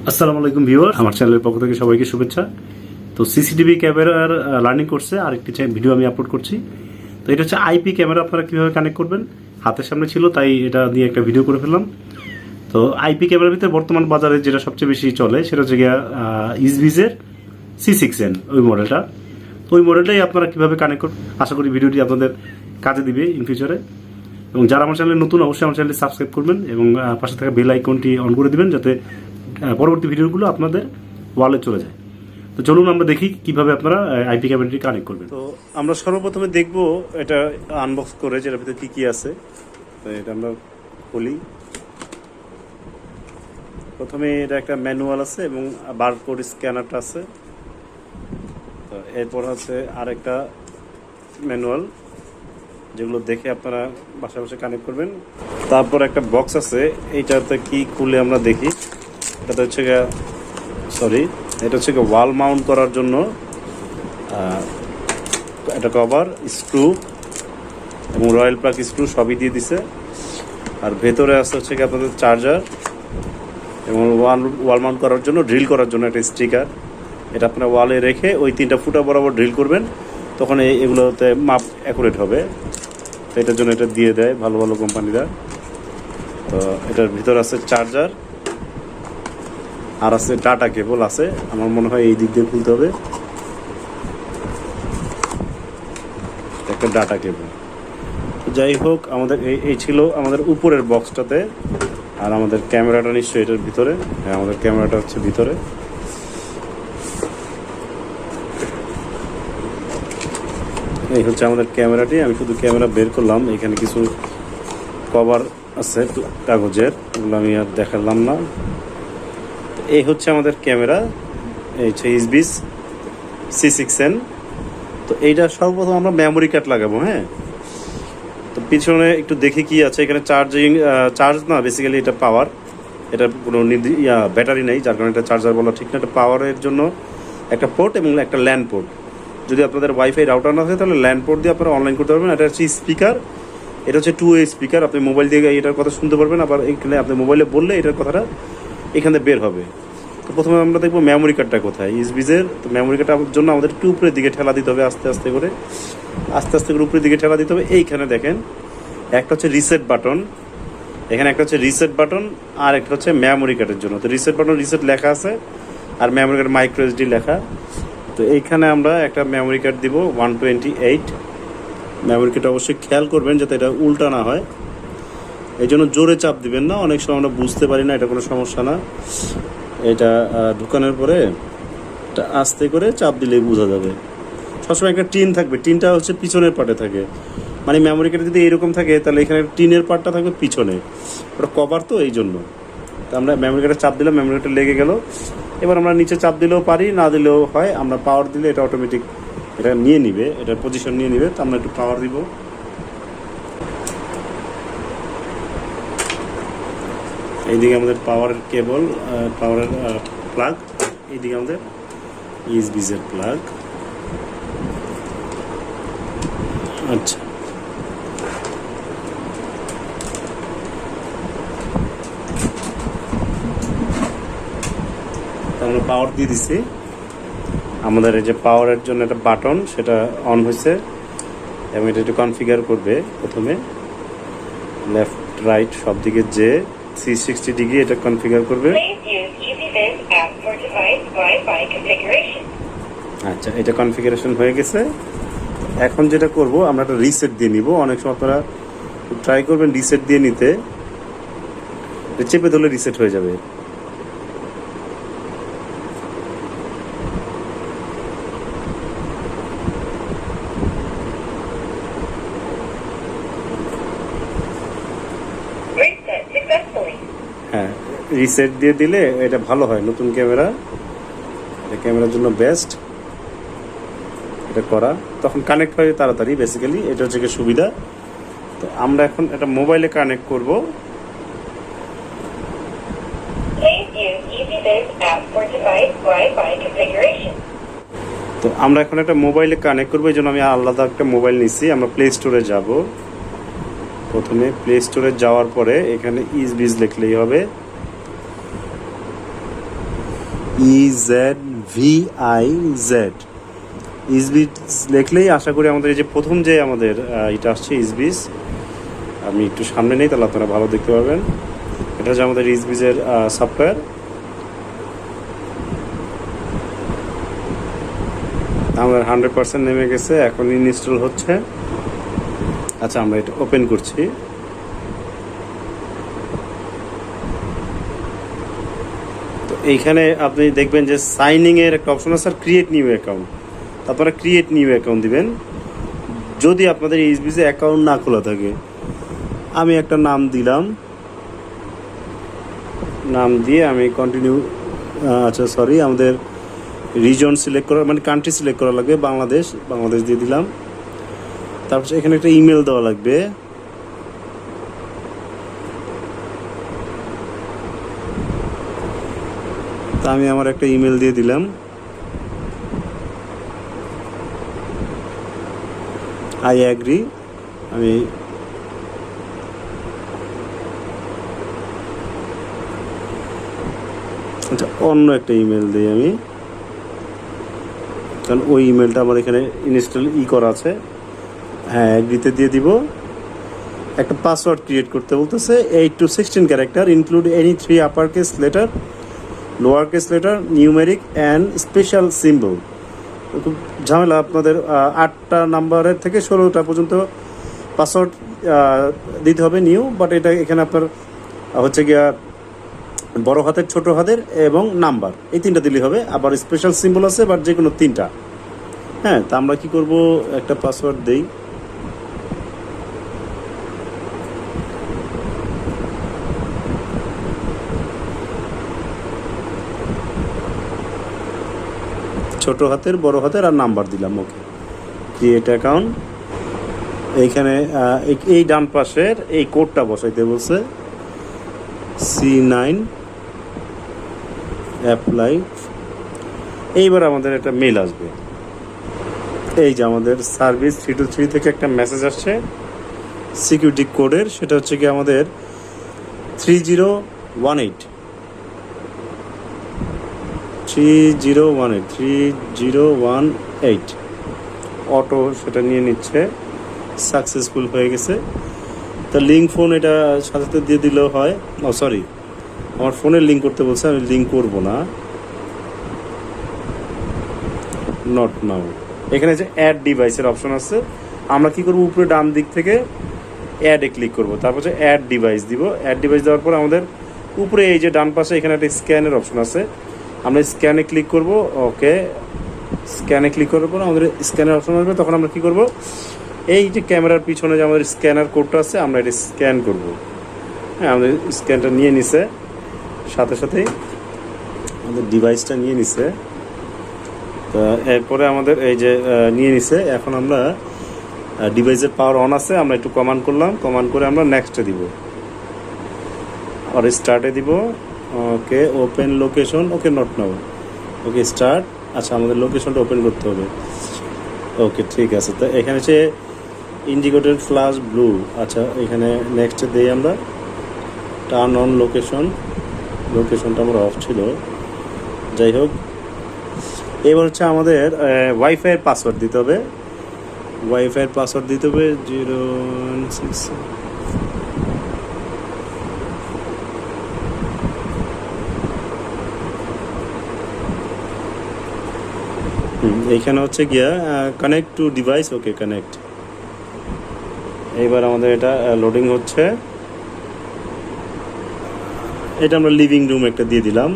আসসালামু আলাইকুম ভিউয়ার, আমার চ্যানেলের পক্ষ থেকে সবাইকে শুভেচ্ছা। তো সিসিটিভি ক্যামেরার লার্নিং কোর্সে আরেকটি ভিডিও আমি আপলোড করছি। তো এটা হচ্ছে আইপি ক্যামেরা, আপনারা কীভাবে কানেক্ট করবেন। হাতের সামনে ছিল তাই এটা দিয়ে একটা ভিডিও করে ফেললাম। তো আইপি ক্যামেরার ভিতরে বর্তমান বাজারে যেটা সবচেয়ে বেশি চলে সেটা হচ্ছে গিয়া ezviz-এর C6N ওই মডেলটা। তো ওই মডেলটাই আপনারা কীভাবে কানেক্ট করবেন, আশা করি ভিডিওটি আপনাদের কাজে দিবে ইন ফিউচারে। এবং যারা আমার চ্যানেলে নতুন, অবশ্যই আমার চ্যানেলটি সাবস্ক্রাইব করবেন এবং পাশে থাকা বেল আইকনটি অন করে দিবেন যাতে পরবর্তী ভিডিওগুলো আপনাদের ওয়ালে চলে যায়। তো চলুন আমরা দেখি কিভাবে আপনারা আইপি ক্যামেরাটি কানেক্ট করবেন। তো আমরা সর্বপ্রথমে দেখব এটা আনবক্স করে যেটার ভিতরে কী কী আছে। তো এটা আমরা খুলি। প্রথমে এটা একটা ম্যানুয়াল আছে এবং বারকোড স্ক্যানারটা আছে। তো এরপর আছে আরেকটা ম্যানুয়াল, যেগুলো দেখে আপনারা বাসায় বসে কানেক্ট করবেন। তারপর একটা বক্স আছে, এইটাতে কি খুলে আমরা দেখি। এটা হচ্ছে এটা হচ্ছে ওয়াল মাউন্ট করার জন্য একটা কভার, স্ক্রু এবং রয়্যাল প্লাগ স্ক্রু সবই দিয়ে দিছে। আর ভেতরে আছে হচ্ছে আপনাদের চার্জার এবং ওয়াল মাউন্ট করার জন্য, ড্রিল করার জন্য একটা স্টিকার। এটা আপনারা ওয়ালে রেখে ওই 3টা ফুটা বরাবর ড্রিল করবেন, তখন এগুলোতে মাপ অ্যাকুরেট হবে। তো এটার জন্য এটা দিয়ে দেয় ভালো ভালো কোম্পানিরা। তো এটার ভিতর আছে চার্জার আর আছে ডাটা কেবল আছে। আমার মনে হয় এই দিক দিয়ে খুলতে হবে, একটা ডাটা কেবল। যাই হোক, আমাদের এই ছিল আমাদের উপরের বক্সটাতে। আর আমাদের ক্যামেরাটা নিশ্চয়ই এটার ভিতরে। হ্যাঁ, আমাদের ক্যামেরাটা হচ্ছে ভিতরে। এই হচ্ছে আমাদের ক্যামেরাটি। আমি শুধু ক্যামেরা বের করলাম, এখানে কিছু কভার আছে কাগজের, ওগুলো আমি আর দেখালাম না। এই হচ্ছে আমাদের ক্যামেরা, এই হচ্ছে ezviz C6N। তো এইটা সর্বপ্রথম আমরা মেমোরি কার্ড লাগাবো। হ্যাঁ, তো পিছনে একটু দেখি কি আছে এখানে। চার্জ না, বেসিক্যালি এটা পাওয়ার। এটা কোনো ব্যাটারি নেই, যার কারণে এটা চার্জার বলা ঠিক না। এটা পাওয়ারের জন্য একটা পোর্ট এবং একটা ল্যান্ড পোর্ট। যদি আপনাদের ওয়াইফাই রাউটার না থাকে তাহলে ল্যান্ড পোর্ট দিয়ে আপনারা অনলাইন করতে পারবেন। এটা হচ্ছে স্পিকার, এটা হচ্ছে 2 way স্পিকার। আপনি মোবাইল দিয়ে এটার কথা শুনতে পারবেন, আবার এখানে আপনি মোবাইলে বললে এটার কথাটা এখানে বের হবে। তো প্রথমে আমরা দেখবো মেমোরি কার্ডটা কোথায় ezviz-এর। তো মেমোরি কার্ডটার জন্য আমাদের একটু উপরের দিকে ঠেলা দিতে হবে, আস্তে আস্তে করে উপরের দিকে ঠেলা দিতে হবে। এইখানে দেখেন একটা হচ্ছে রিসেট বাটন, এখানে একটা হচ্ছে রিসেট বাটন, আর একটা হচ্ছে মেমোরি কার্ডের জন্য। তো রিসেট বাটন রিসেট লেখা আছে, আর মেমোরি কার্ড মাইক্রো SD লেখা। তো এইখানে আমরা একটা মেমোরি কার্ড দিব 128। মেমোরি কার্ডটা অবশ্যই খেয়াল করবেন যাতে এটা উল্টা না হয়, এই জন্য জোরে চাপ দিবেন না। অনেক সময় আমরা বুঝতে পারি না, এটা কোনো সমস্যা না। এটা ঢুকানোর পরে এটা আস্তে করে চাপ দিলেই বোঝা যাবে। সবসময় একটা টিন থাকবে, টিনটা হচ্ছে পিছনের পার্টে থাকে। মানে মেমোরি কার্ড যদি এইরকম থাকে তাহলে এখানে টিনের পার্টটা থাকবে পিছনে, ওটা কভার, তো এই জন্য। তো আমরা মেমোরি কার্ডে চাপ দিলাম, মেমোরি কার্ডটা লেগে গেল। এবার আমরা নিচে চাপ দিলেও পারি, না দিলেও হয়। আমরা পাওয়ার দিলে এটা অটোমেটিক এটা নিয়ে নিবে, এটার পজিশন নিয়ে নিবে। তো আমরা একটু পাওয়ার দিব। এইদিকে আমাদের পাওয়ারের কেবল, পাওয়ারের প্লাগ, এইদিকে আমাদের ezviz-এর প্লাগ। আচ্ছা, আমরা পাওয়ার দিয়ে দিছি। আমাদের এই যে পাওয়ারের জন্য একটা বাটন, সেটা অন হয়েছে এবং এটা একটু কনফিগার করবে। প্রথমে লেফট রাইট সব দিকে যে 360 ডিগ্রি এটা কনফিগার করবে। আচ্ছা, এটা কনফিগারেশন হয়ে গেছে। এখন যেটা করব, আমরা একটা রিসেট দিয়ে নিব। অনেক সময় আপনারা ট্রাই করবেন রিসেট দিয়ে নিতে, চেপে ধরলে রিসেট হয়ে যাবে। হ্যাঁ, রিসেট দিয়ে দিলে এটা ভালো হয়। নতুন ক্যামেরা, এটা ক্যামেরার জন্য বেস্ট এটা করা, তখন কানেক্ট হয় তাড়াতাড়ি। বেসিক্যালি এটা হচ্ছে সুবিধা। তো আমরা এখন এটা মোবাইলে কানেক্ট করব। তো আমরা এখন একটা মোবাইলে কানেক্ট করবো, এই জন্য আমি আলাদা একটা মোবাইল নিচ্ছি। আমরা প্লে স্টোরে যাব। প্রথমে প্লে স্টোরে যাওয়ার পরে এখানে ezviz লিখলেই হবে। EZVIZ ezviz লিখলেই আশা করি আমাদের এই যে প্রথম যে আমাদের এটা আসছে ezviz। আমি একটু সামনে নেই, তাহলে আপনারা ভালো দেখতে পারবেন। এটা হচ্ছে আমাদের ezvizের সফটওয়্যার। আমাদের 100% নেমে গেছে, এখন ইনস্টল হচ্ছে। আচ্ছা, আমরা এটা ওপেন করছি। তো এইখানে আপনি দেখবেন যে সাইনিং এর একটা অপশন আছে, আর ক্রিয়েট নিউ অ্যাকাউন্ট। আপনারা ক্রিয়েট নিউ অ্যাকাউন্ট দিবেন যদি আপনাদের ezviz অ্যাকাউন্ট না খোলা থাকে। আমি একটা নাম দিলাম, নাম দিয়ে আমি কন্টিনিউ। আচ্ছা সরি, আমাদের রিজন সিলেক্ট করা মানে কান্ট্রি সিলেক্ট করা লাগবে, বাংলাদেশ দিয়ে দিলাম। তারপর এখানে একটা ইমেল দেওয়া লাগবে। তা আমি আমার একটা ইমেল দিয়ে দিলাম। I agree. আমি আচ্ছা অন্য একটা ইমেল দিই আমি, কারণ ওই ইমেলটা আমার এখানে ইনস্টল করা আছে। হ্যাঁ, অ্যাগ্রিতে দিয়ে দিব। একটা পাসওয়ার্ড ক্রিয়েট করতে বলতেছে, 8 to 16 character, include any 3 upper case letter, lower case letter, numeric and special symbol. খুব ঝামেলা, আপনাদের 8টা নাম্বারের থেকে 16টা পর্যন্ত পাসওয়ার্ড দিতে হবে নিউ। বাট এটা এখানে আপনার হচ্ছে গিয়া বড় হাতের, ছোট হাতের এবং নাম্বার, এই 3টা দিলেই হবে। আবার স্পেশাল সিম্বল আছে, বাট যে কোনো 3টা। হ্যাঁ, তা আমরা কি করব, একটা পাসওয়ার্ড দেই। ছোট হাতের, বড় হাতের আর নাম্বার দিলাম। ওকে, ক্রিয়েট অ্যাকাউন্ট। এইখানে এই ডান পাশের এই কোডটা বসাইতে বলছে, C9 অ্যাপ্লাই। এইবার আমাদের একটা মেল আসবে। এই যে আমাদের সার্ভিস 323 থেকে একটা মেসেজ আসছে সিকিউরিটি কোডের, সেটা হচ্ছে কি আমাদের 3018 অটো সেটা নিয়ে নিচ্ছে। সাকসেসফুল হয়ে গেছে। তা লিঙ্ক ফোন এটা সাথে দিয়ে দিলেও হয়। ও সরি, আমার ফোনের লিঙ্ক করতে বলছে, আমি লিঙ্ক করব না। Not now. এখানে যে অ্যাড ডিভাইসের অপশন আছে, আমরা কি করব, উপরে ডান দিক থেকে অ্যাডে ক্লিক করব, তারপর যে অ্যাড ডিভাইস দিব। অ্যাড ডিভাইস দেওয়ার পর আমাদের উপরে এই যে ডান পাশে এখানে একটা স্ক্যানের অপশন আছে, আমরা স্ক্যানে ক্লিক করব। ওকে, স্ক্যানে ক্লিক করার পর আমাদের স্ক্যানের অপশন আসবে। তখন আমরা কি করব, এই যে ক্যামেরার পিছনে যে আমাদের স্ক্যানার কোডটা আছে, আমরা এটা স্ক্যান করব। হ্যাঁ, আমাদের স্ক্যানটা নিয়ে নিছে, সাথে সাথেই আমাদের ডিভাইসটা নিয়ে নিছে। তো এরপরে আমাদের এই যে নিয়ে নিছে, এখন আমরা ডিভাইসের পাওয়ার অন আছে, আমরা একটু কমান্ড করলাম। কমান্ড করে আমরা নেক্সটে দিব, আর স্টার্টে দিব। Okay, open location. Okay, not now. Okay, start. আচ্ছা, আমাদের লোকেশনটা ওপেন করতে হবে। ওকে, ঠিক আছে। তো এখানে হচ্ছে ইন্ডিকেটর ফ্ল্যাশ ব্লু। আচ্ছা, এখানে নেক্সটে দিই আমরা, টার্ন অন লোকেশন। লোকেশনটা আমার অফ ছিল, যাই হোক। এবার হচ্ছে আমাদের ওয়াইফাইয়ের পাসওয়ার্ড দিতে হবে। ওয়াইফাইয়ের পাসওয়ার্ড দিতে হবে 016। এইখানে হচ্ছে গিয়া connect to device. Okay, connect. এইবার আমাদের এটা লোডিং হচ্ছে। এটা আমরা লিভিং রুম একটা দিয়ে দিলাম,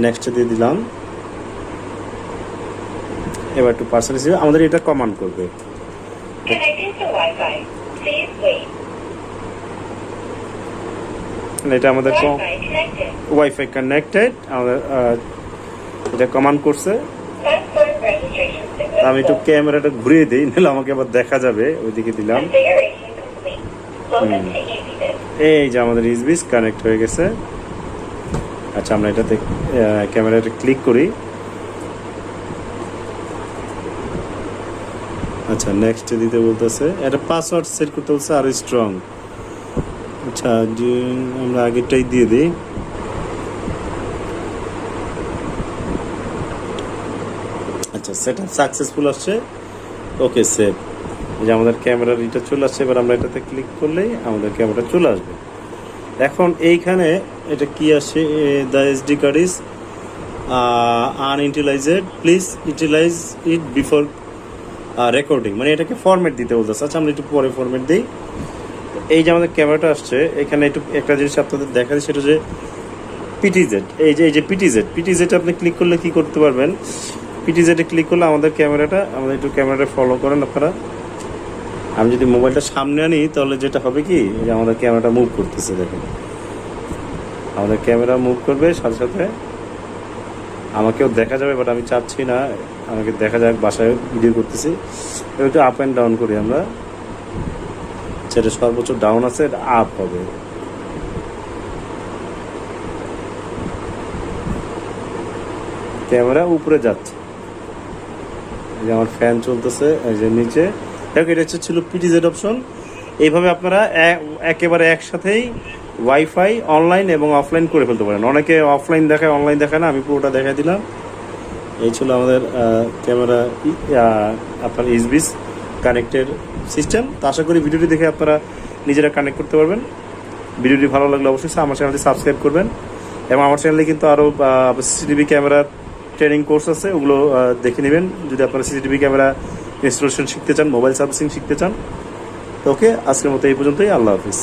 নেক্সট দিয়ে দিলাম। এবার একটু পার্সেল হিসেবে আমাদের এটা কমান্ড করবে, এটা আমাদের ওয়াইফাই কানেক্টেড। আমাদের এটা কমান্ড করছে। আমি একটু ক্যামেরাটা ঘুরিয়ে দিই, নাহলে আমাকে আবার দেখা যাবে। ওইদিকে দিলাম। এই যে আমাদের ezviz কানেক্ট হয়ে গেছে। আচ্ছা, আমরা এটাতে ক্যামেরাটা ক্লিক করি। আচ্ছা, নেক্সট দিতে বলতেছে, একটা পাসওয়ার্ড সেট করতে বলছে আর স্ট্রং। আচ্ছা, আমরা আগেরটাই দিয়ে দিই। আচ্ছা সেট আপ সাকসেসফুল আসছে, ওকে সেভ। এই যে আমাদের ক্যামেরার এটা চলে আসছে, এবার আমরা এটাতে ক্লিক করলেই আমাদের ক্যামেরা চলে আসবে। এখন এইখানে এটা কি আসে, the SD card is unutilised, please utilise it before recording, মানে এটাকে ফরম্যাট দিতে বলতেছে। আচ্ছা আমরা একটু পরে ফরম্যাট দিই। এই যে আমাদের ক্যামেরাটা আসছে, এখানে একটু একটা জিনিস আপনাদের দেখা দিই, সেটা যে পিটিজেড, এই যে পিটিজেড আপনি ক্লিক করলে কি করতে পারবেন, পিটিজেডে ক্লিক করলে আমাদের ক্যামেরাটা, আমাদের একটু ক্যামেরাটা ফলো করেন আপনারা। আমি যদি মোবাইলটা সামনে আনি তাহলে যেটা হবে কি, যে আমাদের ক্যামেরাটা মুভ করতেছে, দেখেন আমাদের ক্যামেরা মুভ করবে, সাথে সাথে আমাকেও দেখা যাবে, বাট আমি চাচ্ছি না আমাকে দেখা যাক, বাসায় ভিডিও করতেছি। একটু আপ অ্যান্ড ডাউন করি আমরা, সেটা সর্বোচ্চ ডাউন আছে, এটা আপ হবে। ক্যামেরা উপরে যাচ্ছে, এই যে আমার ফ্যান চলতেছে, এই যে নিচে। দেখো এটা ছিল পিটিজেড অপশন। এইভাবে আপনারা একেবারে একসাথেই ওয়াইফাই অনলাইন এবং অফলাইন করে ফেলতে পারেন। অনেকে অফলাইন দেখায়, অনলাইন দেখায় না, আমি পুরোটা দেখাই দিলাম। এই ছিল আমাদের ক্যামেরা, আপনার ezviz কানেক্টের সিস্টেম। তো আশা করি ভিডিওটি দেখে আপনারা নিজেরা কানেক্ট করতে পারবেন। ভিডিওটি ভালো লাগলে অবশ্যই আমার চ্যানেলটি সাবস্ক্রাইব করবেন, এবং আমার চ্যানেলে কিন্তু আরও সিসিটিভি ক্যামেরার ট্রেনিং কোর্স আছে, ওগুলো দেখে নেবেন যদি আপনারা সিসিটিভি ক্যামেরা ইনস্টলেশন শিখতে চান, মোবাইল সার্ভিসিং শিখতে চান। ওকে, আজকের মতো এই পর্যন্তই। আল্লাহ হাফিজ।